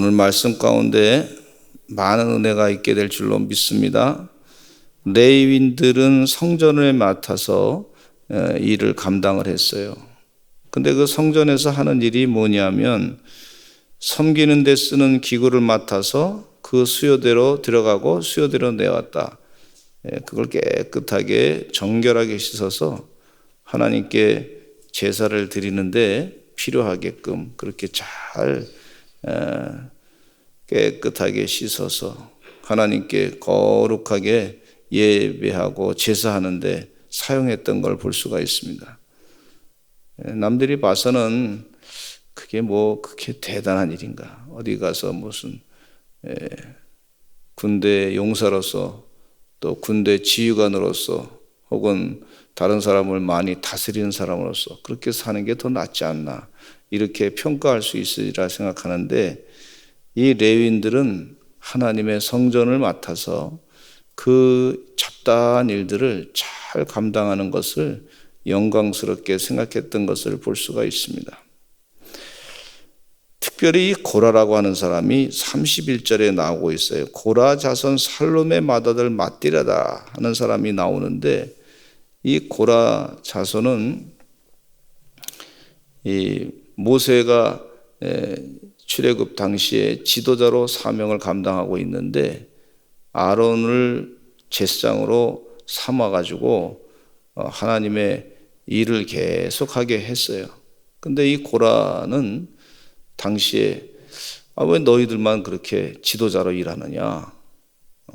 오늘 말씀 가운데 많은 은혜가 있게 될 줄로 믿습니다. 레위인들은 성전을 맡아서 일을 감당을 했어요. 근데 그 성전에서 하는 일이 뭐냐면 섬기는 데 쓰는 기구를 맡아서 그 수요대로 들어가고 수요대로 내왔다. 그걸 깨끗하게 정결하게 씻어서 하나님께 제사를 드리는데 필요하게끔 그렇게 잘 깨끗하게 씻어서 하나님께 거룩하게 예배하고 제사하는데 사용했던 걸 볼 수가 있습니다. 남들이 봐서는 그게 뭐 그렇게 대단한 일인가, 어디 가서 무슨 군대 용사로서 또 군대 지휘관으로서 혹은 다른 사람을 많이 다스리는 사람으로서 그렇게 사는 게 더 낫지 않나, 이렇게 평가할 수 있으리라 생각하는데, 이 레위인들은 하나님의 성전을 맡아서 그 잡다한 일들을 잘 감당하는 것을 영광스럽게 생각했던 것을 볼 수가 있습니다. 특별히 이 고라라고 하는 사람이 31절에 나오고 있어요. 고라 자손 살룸의 맏아들 맏디라다 하는 사람이 나오는데, 이 고라 자손은 이 모세가 출애굽 당시에 지도자로 사명을 감당하고 있는데, 아론을 제사장으로 삼아가지고 하나님의 일을 계속하게 했어요. 근데 이 고라는 당시에 왜 너희들만 그렇게 지도자로 일하느냐,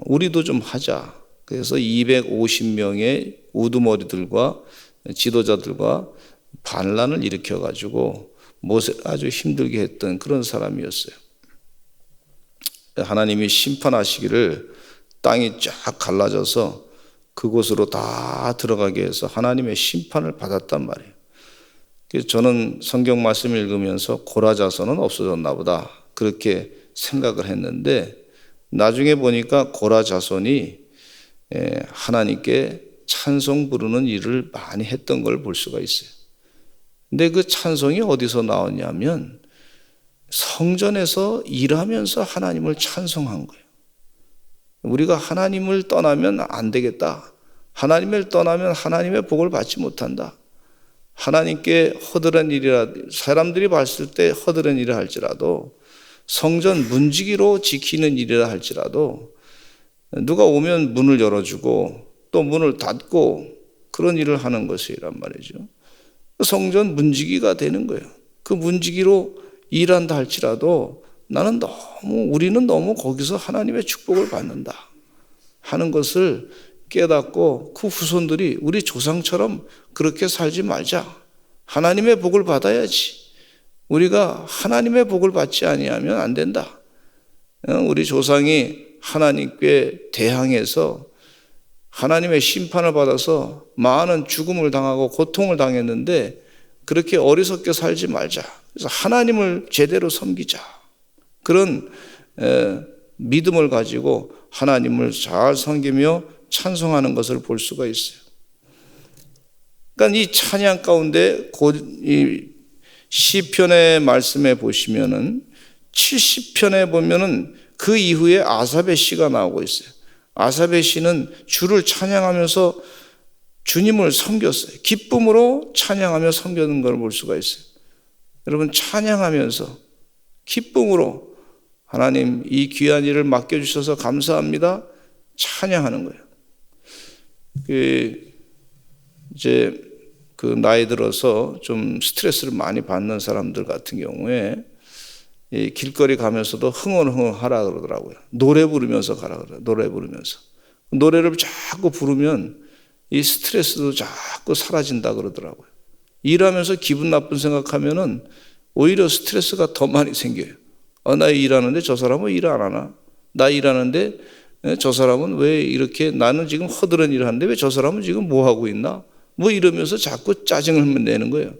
우리도 좀 하자. 그래서 250명의 우두머리들과 지도자들과 반란을 일으켜가지고 모세를 아주 힘들게 했던 그런 사람이었어요. 하나님이 심판하시기를 땅이 쫙 갈라져서 그곳으로 다 들어가게 해서 하나님의 심판을 받았단 말이에요. 그래서 저는 성경 말씀을 읽으면서 고라 자손은 없어졌나 보다 그렇게 생각을 했는데, 나중에 보니까 고라 자손이 하나님께 찬송 부르는 일을 많이 했던 걸 볼 수가 있어요. 근데 그 찬송이 어디서 나왔냐면 성전에서 일하면서 하나님을 찬송한 거예요. 우리가 하나님을 떠나면 안 되겠다, 하나님을 떠나면 하나님의 복을 받지 못한다, 하나님께 허드렛 일이라, 사람들이 봤을 때 허드렛 일을 할지라도 성전 문지기로 지키는 일이라 할지라도 누가 오면 문을 열어주고 또 문을 닫고 그런 일을 하는 것이란 말이죠. 성전 문지기가 되는 거예요. 그 문지기로 일한다 할지라도 우리는 너무 거기서 하나님의 축복을 받는다 하는 것을 깨닫고, 그 후손들이 우리 조상처럼 그렇게 살지 말자, 하나님의 복을 받아야지, 우리가 하나님의 복을 받지 아니하면 안 된다. 우리 조상이 하나님께 대항해서 하나님의 심판을 받아서 많은 죽음을 당하고 고통을 당했는데 그렇게 어리석게 살지 말자. 그래서 하나님을 제대로 섬기자. 그런 믿음을 가지고 하나님을 잘 섬기며 찬송하는 것을 볼 수가 있어요. 그러니까 이 찬양 가운데 이 시편의 말씀에 보시면은 70편에 보면은 그 이후에 아사베 시가 나오고 있어요. 아사베 시는 주를 찬양하면서 주님을 섬겼어요. 기쁨으로 찬양하며 섬기는 걸 볼 수가 있어요. 여러분, 찬양하면서 기쁨으로 하나님 이 귀한 일을 맡겨주셔서 감사합니다, 찬양하는 거예요. 이제 그 나이 들어서 좀 스트레스를 많이 받는 사람들 같은 경우에 이 길거리 가면서도 흥얼흥얼 하라 그러더라고요. 노래 부르면서 가라 그래요. 노래 부르면서. 노래를 자꾸 부르면 이 스트레스도 자꾸 사라진다 그러더라고요. 일하면서 기분 나쁜 생각하면은 오히려 스트레스가 더 많이 생겨요. 나 일하는데 저 사람은 일 안 하나? 나 일하는데 저 사람은 왜 이렇게, 나는 지금 허드렛 일을 하는데 왜 저 사람은 지금 뭐 하고 있나? 뭐 이러면서 자꾸 짜증을 내는 거예요.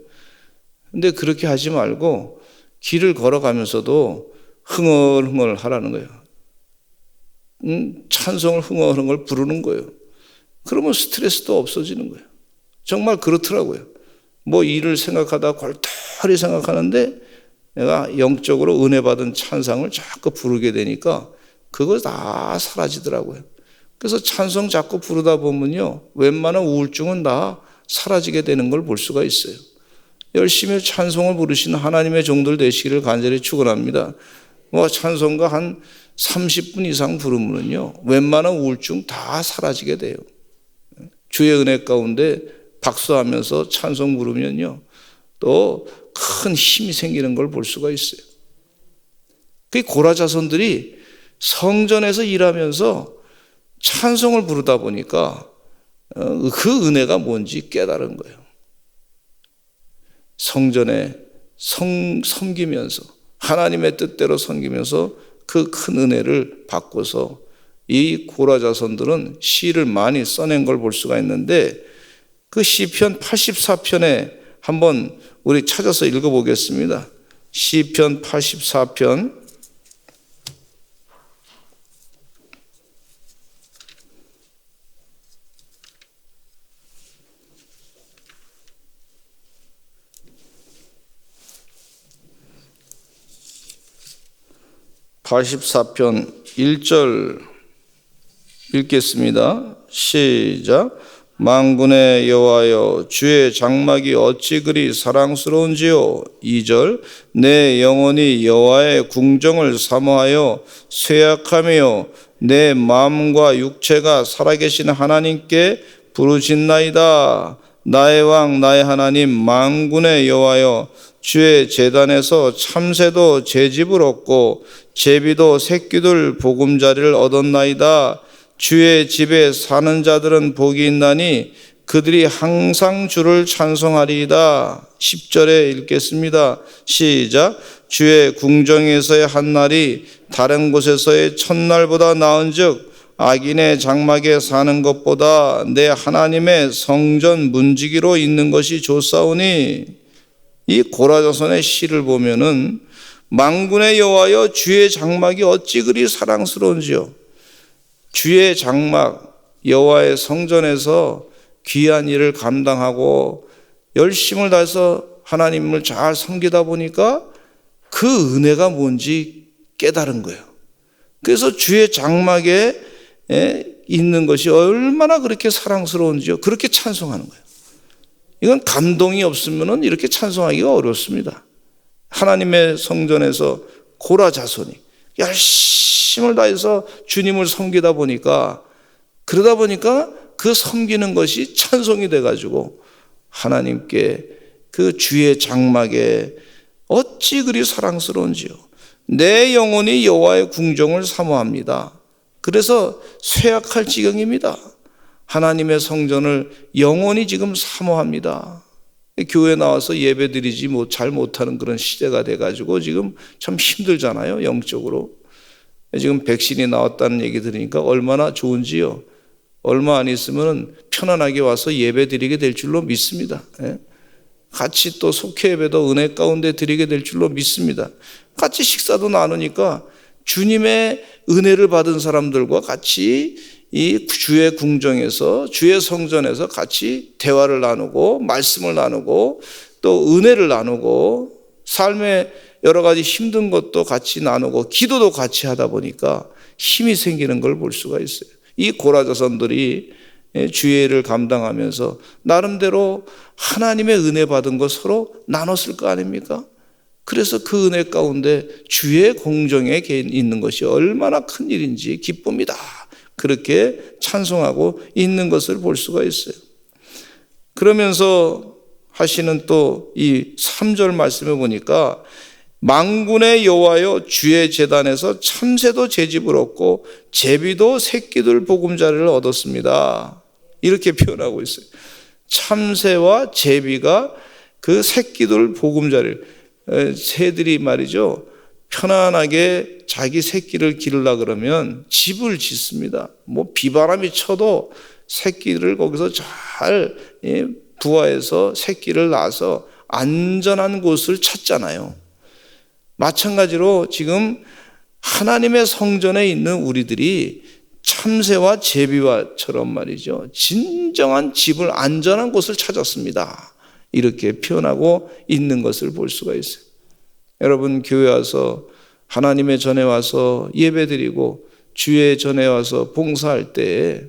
근데 그렇게 하지 말고 길을 걸어가면서도 흥얼흥얼 하라는 거예요. 찬송을 흥얼흥얼 부르는 거예요. 그러면 스트레스도 없어지는 거예요. 정말 그렇더라고요. 뭐 일을 생각하다 골똘히 생각하는데 내가 영적으로 은혜 받은 찬상을 자꾸 부르게 되니까 그거 다 사라지더라고요. 그래서 찬송 자꾸 부르다 보면요, 웬만한 우울증은 다 사라지게 되는 걸 볼 수가 있어요. 열심히 찬송을 부르시는 하나님의 종들 되시기를 간절히 축원합니다. 찬송가 한 30분 이상 부르면요, 웬만한 우울증 다 사라지게 돼요. 주의 은혜 가운데 박수하면서 찬송 부르면요, 또 큰 힘이 생기는 걸 볼 수가 있어요. 그 고라 자손들이 성전에서 일하면서 찬송을 부르다 보니까 그 은혜가 뭔지 깨달은 거예요. 성전에 섬기면서 하나님의 뜻대로 섬기면서 그 큰 은혜를 받고서 이 고라 자손들은 시를 많이 써낸 걸 볼 수가 있는데, 그 시편 84편에 한번 우리 찾아서 읽어보겠습니다. 시편 84편 84편 1절 읽겠습니다. 시작. 만군의 여호와여, 주의 장막이 어찌 그리 사랑스러운지요. 2절. 내 영혼이 여호와의 궁정을 사모하여 쇠약하며 내 마음과 육체가 살아계신 하나님께 부르짖나이다. 나의 왕 나의 하나님 만군의 여호와여, 주의 제단에서 참새도 제 집을 얻고 제비도 새끼들 보금자리를 얻었나이다. 주의 집에 사는 자들은 복이 있나니 그들이 항상 주를 찬송하리이다. 10절에 읽겠습니다. 시작. 주의 궁정에서의 한 날이 다른 곳에서의 첫날보다 나은즉 악인의 장막에 사는 것보다 내 하나님의 성전 문지기로 있는 것이 좋사오니. 이 고라 자손의 시를 보면은 만군의 여호와여, 주의 장막이 어찌 그리 사랑스러운지요. 주의 장막, 여호와의 성전에서 귀한 일을 감당하고 열심을 다해서 하나님을 잘 섬기다 보니까 그 은혜가 뭔지 깨달은 거예요. 그래서 주의 장막에 있는 것이 얼마나 그렇게 사랑스러운지요, 그렇게 찬송하는 거예요. 이건 감동이 없으면 이렇게 찬송하기가 어렵습니다. 하나님의 성전에서 고라 자손이 열심을 다해서 주님을 섬기다 보니까, 그러다 보니까 그 섬기는 것이 찬송이 돼가지고 하나님께 그 주의 장막에 어찌 그리 사랑스러운지요. 내 영혼이 여호와의 궁정을 사모합니다. 그래서 쇠약할 지경입니다. 하나님의 성전을 영원히 지금 사모합니다. 교회 나와서 예배 드리지 잘 못하는 그런 시대가 돼가지고 지금 참 힘들잖아요, 영적으로. 지금 백신이 나왔다는 얘기 들으니까 얼마나 좋은지요. 얼마 안 있으면 편안하게 와서 예배 드리게 될 줄로 믿습니다. 같이 또 속회 예배도 은혜 가운데 드리게 될 줄로 믿습니다. 같이 식사도 나누니까 주님의 은혜를 받은 사람들과 같이 이 주의 궁정에서, 주의 성전에서 같이 대화를 나누고 말씀을 나누고 또 은혜를 나누고 삶의 여러 가지 힘든 것도 같이 나누고 기도도 같이 하다 보니까 힘이 생기는 걸 볼 수가 있어요. 이 고라 자손들이 주의 일을 감당하면서 나름대로 하나님의 은혜 받은 거 서로 나눴을 거 아닙니까? 그래서 그 은혜 가운데 주의 공정에 있는 것이 얼마나 큰 일인지 기쁩니다. 그렇게 찬송하고 있는 것을 볼 수가 있어요. 그러면서 하시는 또 이 3절 말씀에 보니까 만군의 여호와여, 주의 제단에서 참새도 제 집을 얻고 제비도 새끼들 보금자리를 얻었습니다. 이렇게 표현하고 있어요. 참새와 제비가 그 새끼들 보금자리를, 새들이 말이죠, 편안하게 자기 새끼를 기르려고 그러면 집을 짓습니다. 비바람이 쳐도 새끼를 거기서 잘 부화해서 새끼를 낳아서 안전한 곳을 찾잖아요. 마찬가지로 지금 하나님의 성전에 있는 우리들이 참새와 제비와처럼 말이죠, 진정한 집을, 안전한 곳을 찾았습니다. 이렇게 표현하고 있는 것을 볼 수가 있어요. 여러분 교회 와서 하나님의 전에 와서 예배드리고 주의 전에 와서 봉사할 때에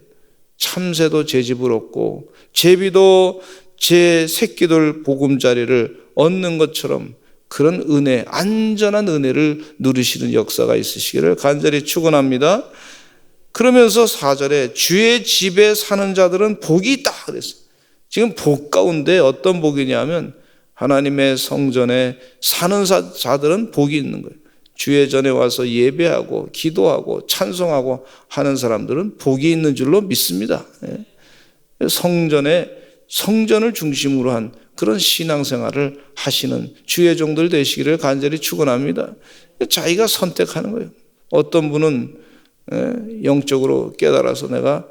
참새도 제 집을 얻고 제비도 제 새끼들 보금자리를 얻는 것처럼 그런 은혜, 안전한 은혜를 누리시는 역사가 있으시기를 간절히 축원합니다. 그러면서 4절에 주의 집에 사는 자들은 복이 있다 그랬어요. 지금 복 가운데 어떤 복이냐면 하나님의 성전에 사는 자들은 복이 있는 거예요. 주의 전에 와서 예배하고 기도하고 찬송하고 하는 사람들은 복이 있는 줄로 믿습니다. 성전을 중심으로 한 그런 신앙생활을 하시는 주의 종들 되시기를 간절히 축원합니다. 자기가 선택하는 거예요. 어떤 분은 영적으로 깨달아서 내가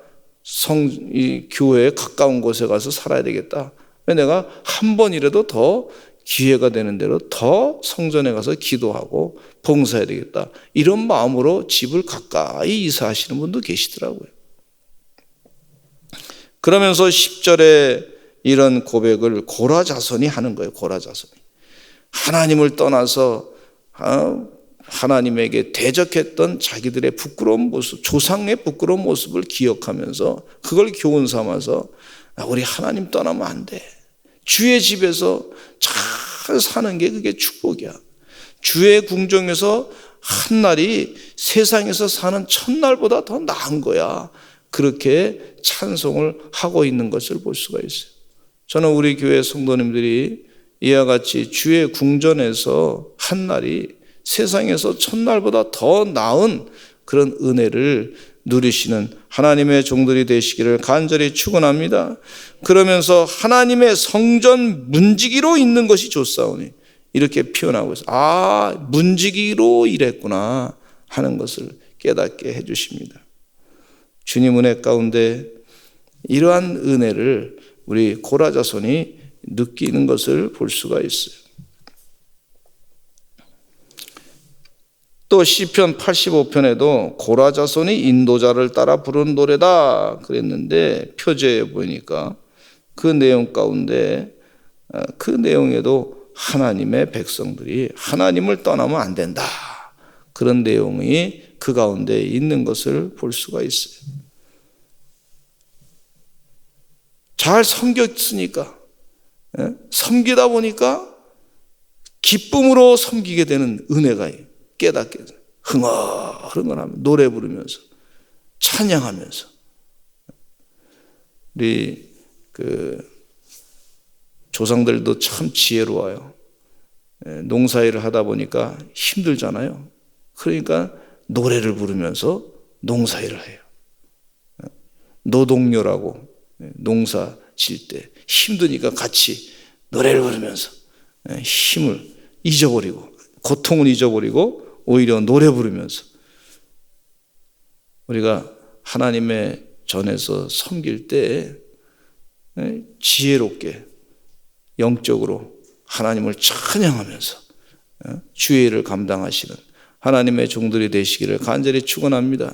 이 교회에 가까운 곳에 가서 살아야 되겠다. 내가 한 번이라도 더 기회가 되는 대로 더 성전에 가서 기도하고 봉사해야 되겠다. 이런 마음으로 집을 가까이 이사하시는 분도 계시더라고요. 그러면서 10절에 이런 고백을 고라 자손이 하는 거예요. 고라 자손이. 하나님을 떠나서 하나님에게 대적했던 자기들의 부끄러운 모습, 조상의 부끄러운 모습을 기억하면서 그걸 교훈 삼아서 우리 하나님 떠나면 안 돼. 주의 집에서 잘 사는 게 그게 축복이야. 주의 궁정에서 한 날이 세상에서 사는 첫날보다 더 나은 거야. 그렇게 찬송을 하고 있는 것을 볼 수가 있어요. 저는 우리 교회 성도님들이 이와 같이 주의 궁전에서 한 날이 세상에서 첫날보다 더 나은 그런 은혜를 누리시는 하나님의 종들이 되시기를 간절히 축원합니다. 그러면서 하나님의 성전 문지기로 있는 것이 좋사오니 이렇게 표현하고 있어요. 문지기로 일했구나 하는 것을 깨닫게 해주십니다. 주님 은혜 가운데 이러한 은혜를 우리 고라 자손이 느끼는 것을 볼 수가 있어요. 또 시편 85편에도 고라 자손이 인도자를 따라 부른 노래다 그랬는데 표제에 보니까 그 내용 가운데 그 내용에도 하나님의 백성들이 하나님을 떠나면 안 된다. 그런 내용이 그 가운데 있는 것을 볼 수가 있어요. 잘 섬겼으니까, 섬기다 보니까 기쁨으로 섬기게 되는 은혜가 깨닫게 돼요. 흥얼흥얼하며 노래 부르면서 찬양하면서 우리 조상들도 참 지혜로워요. 농사일을 하다 보니까 힘들잖아요. 그러니까 노래를 부르면서 농사일을 해요. 노동요라고 농사 질 때 힘드니까 같이 노래를 부르면서 힘을 잊어버리고 고통을 잊어버리고 오히려 노래 부르면서 우리가 하나님의 전에서 섬길 때 지혜롭게 영적으로 하나님을 찬양하면서 주의 일을 감당하시는 하나님의 종들이 되시기를 간절히 축원합니다.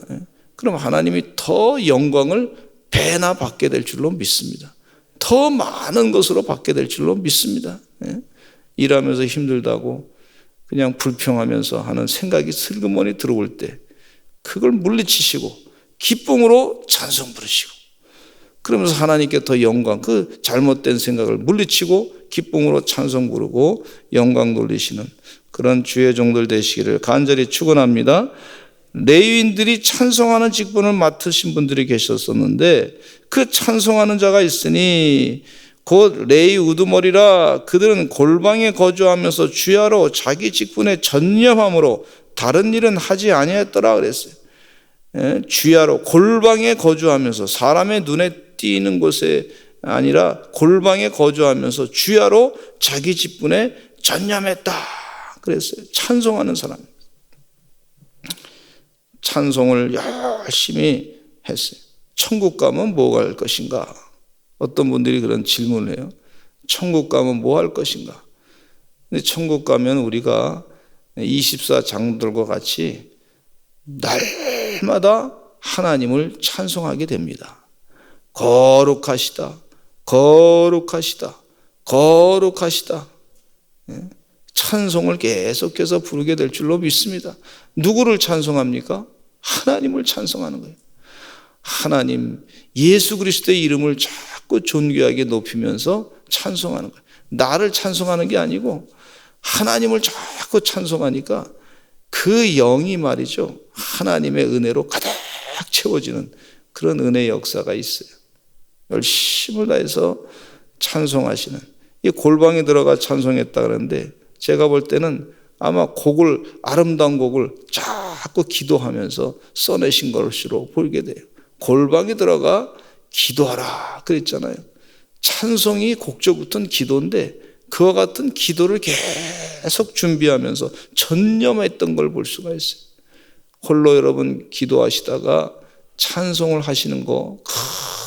그럼 하나님이 더 영광을 배나 받게 될 줄로 믿습니다. 더 많은 것으로 받게 될 줄로 믿습니다. 일하면서 힘들다고 그냥 불평하면서 하는 생각이 슬그머니 들어올 때 그걸 물리치시고 기쁨으로 찬송 부르시고 그러면서 하나님께 더 영광, 그 잘못된 생각을 물리치고 기쁨으로 찬송 부르고 영광 돌리시는 그런 주의 종들 되시기를 간절히 축원합니다. 레위인들이 찬송하는 직분을 맡으신 분들이 계셨었는데 그 찬송하는 자가 있으니 곧 레위 우두머리라 그들은 골방에 거주하면서 주야로 자기 직분에 전념함으로 다른 일은 하지 아니했더라 그랬어요. 주야로 골방에 거주하면서 사람의 눈에 띄는 곳에 아니라 골방에 거주하면서 주야로 자기 직분에 전념했다 그랬어요. 찬송하는 사람. 찬송을 열심히 했어요. 천국 가면 뭐 할 것인가? 어떤 분들이 그런 질문을 해요. 천국 가면 뭐 할 것인가? 근데 천국 가면 우리가 24장들과 같이 날마다 하나님을 찬송하게 됩니다. 거룩하시다, 거룩하시다, 거룩하시다. 찬송을 계속해서 부르게 될 줄로 믿습니다. 누구를 찬송합니까? 하나님을 찬송하는 거예요. 하나님, 예수 그리스도의 이름을 자꾸 존귀하게 높이면서 찬송하는 거예요. 나를 찬송하는 게 아니고 하나님을 자꾸 찬송하니까 그 영이 말이죠, 하나님의 은혜로 가득 채워지는 그런 은혜의 역사가 있어요. 열심을 다해서 찬송하시는, 이 골방에 들어가 찬송했다 그러는데 제가 볼 때는 아마 곡을, 아름다운 곡을 자꾸 기도하면서 써내신 것으로 보이게 돼요. 골방에 들어가 기도하라 그랬잖아요. 찬송이 곡조부터는 기도인데 그와 같은 기도를 계속 준비하면서 전념했던 걸 볼 수가 있어요. 홀로 여러분 기도하시다가 찬송을 하시는 거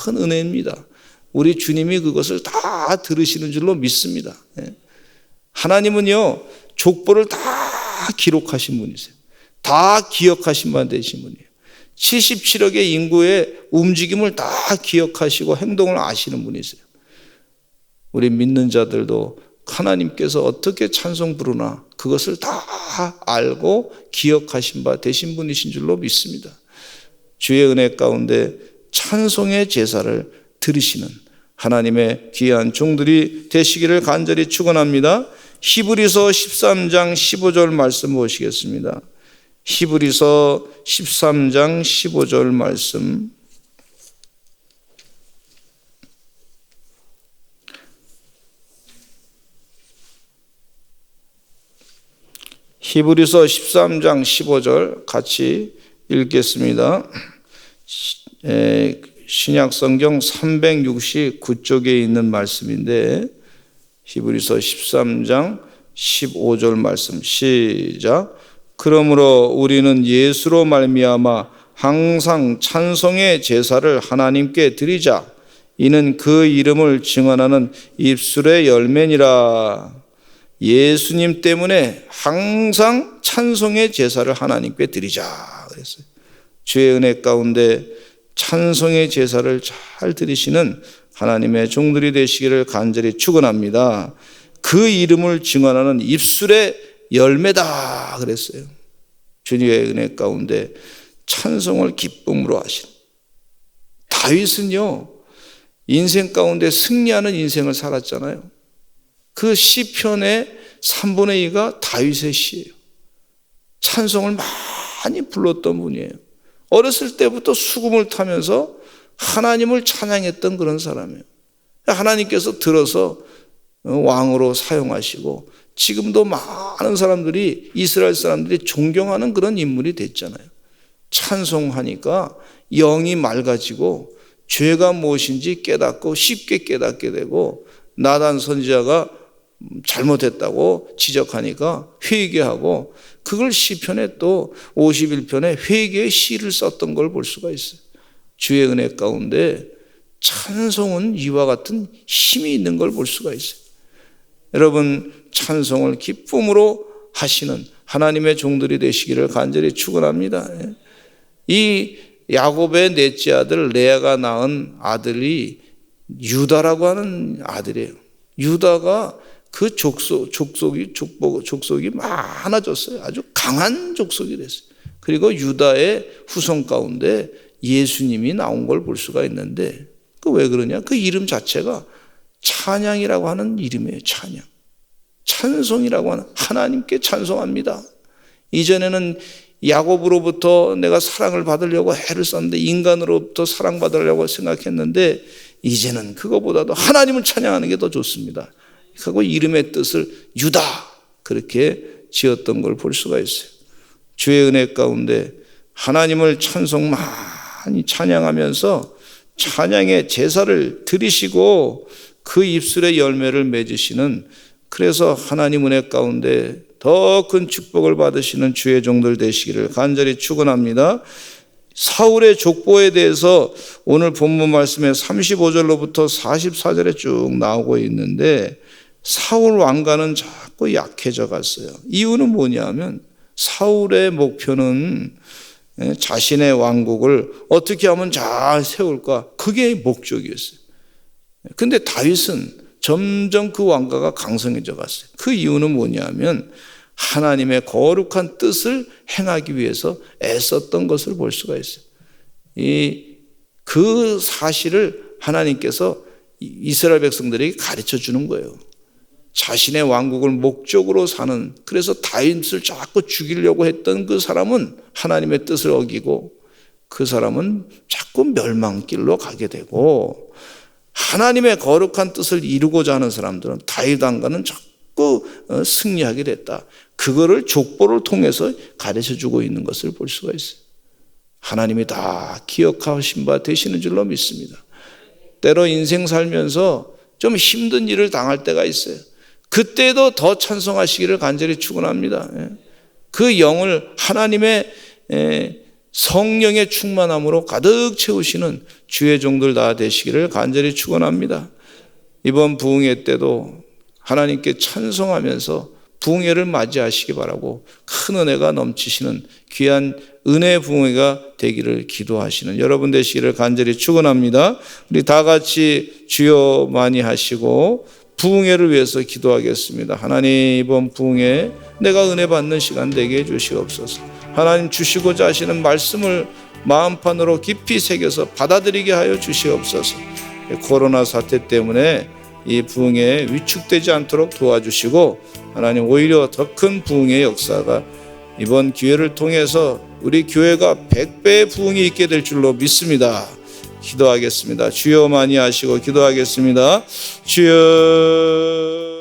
큰 은혜입니다. 우리 주님이 그것을 다 들으시는 줄로 믿습니다. 하나님은요, 족보를 다 기록하신 분이세요. 다 기억하신 분 되신 분이에요. 77억의 인구의 움직임을 다 기억하시고 행동을 아시는 분이세요. 우리 믿는 자들도 하나님께서 어떻게 찬송 부르나 그것을 다 알고 기억하신 바 되신 분이신 줄로 믿습니다. 주의 은혜 가운데 찬송의 제사를 드리시는 하나님의 귀한 종들이 되시기를 간절히 축원합니다. 히브리서 13장 15절 말씀 보시겠습니다. 히브리서 13장 15절 말씀. 히브리서 13장 15절 같이 읽겠습니다. 신약성경 369쪽에 있는 말씀인데 히브리서 13장 15절 말씀 시작. 그러므로 우리는 예수로 말미암아 항상 찬송의 제사를 하나님께 드리자. 이는 그 이름을 증언하는 입술의 열매니라. 예수님 때문에 항상 찬송의 제사를 하나님께 드리자 그랬어요. 주의 은혜 가운데 찬송의 제사를 잘 드리시는 하나님의 종들이 되시기를 간절히 축원합니다. 그 이름을 증언하는 입술의 열매다 그랬어요. 주님의 은혜 가운데 찬송을 기쁨으로 하신 다윗은요, 인생 가운데 승리하는 인생을 살았잖아요. 그 시편의 3분의 2가 다윗의 시예요. 찬송을 많이 불렀던 분이에요. 어렸을 때부터 수금을 타면서 하나님을 찬양했던 그런 사람이에요. 하나님께서 들어서 왕으로 사용하시고 지금도 많은 사람들이, 이스라엘 사람들이 존경하는 그런 인물이 됐잖아요. 찬송하니까 영이 맑아지고 죄가 무엇인지 깨닫고 쉽게 깨닫게 되고, 나단 선지자가 잘못했다고 지적하니까 회개하고, 그걸 시편에 또 51편에 회개의 시를 썼던 걸 볼 수가 있어요. 주의 은혜 가운데 찬송은 이와 같은 힘이 있는 걸 볼 수가 있어요. 여러분, 찬송을 기쁨으로 하시는 하나님의 종들이 되시기를 간절히 축원합니다. 이 야곱의 넷째 아들 레아가 낳은 아들이 유다라고 하는 아들이에요. 유다가 그 족속이 많아졌어요. 아주 강한 족속이 됐어요. 그리고 유다의 후손 가운데 예수님이 나온 걸 볼 수가 있는데, 그 왜 그러냐? 그 이름 자체가 찬양이라고 하는 이름이에요. 찬양. 찬송이라고 하는, 하나님께 찬송합니다. 이전에는 야곱으로부터 내가 사랑을 받으려고 애를 썼는데 인간으로부터 사랑받으려고 생각했는데, 이제는 그거보다도 하나님을 찬양하는 게 더 좋습니다. 그리고 이름의 뜻을 유다 그렇게 지었던 걸 볼 수가 있어요. 주의 은혜 가운데 하나님을 찬송 많이 찬양하면서 찬양의 제사를 드리시고 그 입술의 열매를 맺으시는, 그래서 하나님 은혜 가운데 더 큰 축복을 받으시는 주의 종들 되시기를 간절히 축원합니다. 사울의 족보에 대해서 오늘 본문 말씀에 35절로부터 44절에 쭉 나오고 있는데, 사울 왕가는 자꾸 약해져 갔어요. 이유는 뭐냐면 사울의 목표는 자신의 왕국을 어떻게 하면 잘 세울까, 그게 목적이었어요. 근데 다윗은 점점 그 왕가가 강성해져 갔어요. 그 이유는 뭐냐면 하나님의 거룩한 뜻을 행하기 위해서 애썼던 것을 볼 수가 있어요. 그 사실을 하나님께서 이스라엘 백성들에게 가르쳐 주는 거예요. 자신의 왕국을 목적으로 사는, 그래서 다윗을 자꾸 죽이려고 했던 그 사람은 하나님의 뜻을 어기고 그 사람은 자꾸 멸망길로 가게 되고, 하나님의 거룩한 뜻을 이루고자 하는 사람들은 다윗 왕가는 자꾸 승리하게 됐다. 그거를 족보를 통해서 가르쳐 주고 있는 것을 볼 수가 있어요. 하나님이 다 기억하신 바 되시는 줄로 믿습니다. 때로 인생 살면서 좀 힘든 일을 당할 때가 있어요. 그때도 더 찬송하시기를 간절히 축원합니다. 그 영을 하나님의 성령의 충만함으로 가득 채우시는 주의 종들 다 되시기를 간절히 축원합니다. 이번 부흥회 때도 하나님께 찬송하면서 부흥회를 맞이하시기 바라고, 큰 은혜가 넘치시는 귀한 은혜 부흥회가 되기를 기도하시는 여러분 되시기를 간절히 축원합니다. 우리 다 같이 주여 많이 하시고 부흥회를 위해서 기도하겠습니다. 하나님, 이번 부흥회 내가 은혜 받는 시간 되게 해주시옵소서. 하나님 주시고자 하시는 말씀을 마음판으로 깊이 새겨서 받아들이게 하여 주시옵소서. 코로나 사태 때문에 이 부흥에 위축되지 않도록 도와주시고, 하나님 오히려 더 큰 부흥의 역사가 이번 기회를 통해서 우리 교회가 100배의 부흥이 있게 될 줄로 믿습니다. 기도하겠습니다. 주여 많이 하시고 기도하겠습니다. 주여.